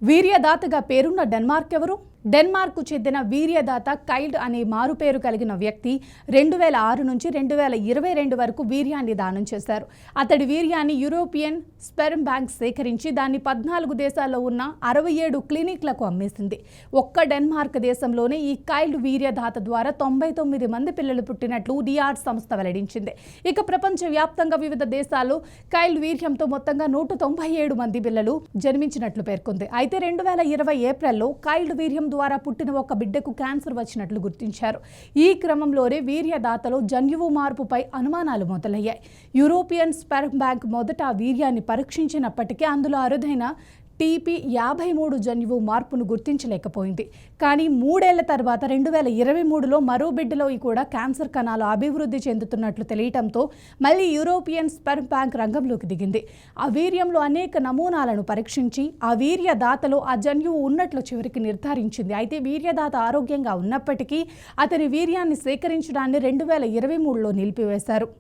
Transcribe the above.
వీర్యదాతగా పేరున్న డెన్మార్క్ ఎవరు? డెన్మార్క్కు చెందిన వీర్యదాత కైల్డ్ అనే మారుపేరు కలిగిన వ్యక్తి 2006 నుంచి 2022 వరకు వీర్యాన్ని దానం చేశారు. అతడి వీర్యాన్ని యూరోపియన్ స్పెర్మ్ బ్యాంక్ సేకరించి దాన్ని 14 దేశాల్లో ఉన్న 67 క్లినిక్లకు అమ్మేసింది. ఒక్క డెన్మార్క్ దేశంలోనే ఈ కైల్డ్ వీర్యదాత ద్వారా 99 మంది పిల్లలు పుట్టినట్లు డిఆర్ సంస్థ వెల్లడించింది. ఇక ప్రపంచవ్యాప్తంగా వివిధ దేశాల్లో కైల్డ్ వీర్యంతో మొత్తంగా 197 మంది పిల్లలు జన్మించినట్లు పేర్కొంది. అయితే 2020 ఏప్రిల్లో కైల్డ్ వీర్యం ద్వారా పుట్టిన ఒక బిడ్డకు క్యాన్సర్ వచ్చినట్లు గుర్తించారు. ఈ క్రమంలోనే వీర్యదాతలో జన్యువు మార్పుపై అనుమానాలు మొదలయ్యాయి. యూరోపియన్ స్పెర్మ్ బ్యాంక్ మొదట ఆ వీర్యాన్ని పరీక్షించినప్పటికీ అందులో అరుదైన TP53 జన్యువు మార్పును గుర్తించలేకపోయింది. కానీ 3 ఏళ్ల తర్వాత 2023లో మరో బిడ్డలో కూడా క్యాన్సర్ కణాలు అభివృద్ధి చెందుతున్నట్లు తెలియటంతో మళ్ళీ యూరోపియన్ స్పెర్మ్ బ్యాంక్ రంగంలోకి దిగింది. ఆ వీర్యంలో అనేక నమూనాలను పరీక్షించి ఆ వీర్యదాతలో ఆ జన్యువు ఉన్నట్లు చివరికి నిర్ధారించింది. అయితే వీర్యదాత ఆరోగ్యంగా ఉన్నప్పటికీ అతని వీర్యాన్ని సేకరించడాన్ని 2023లో నిలిపివేశారు.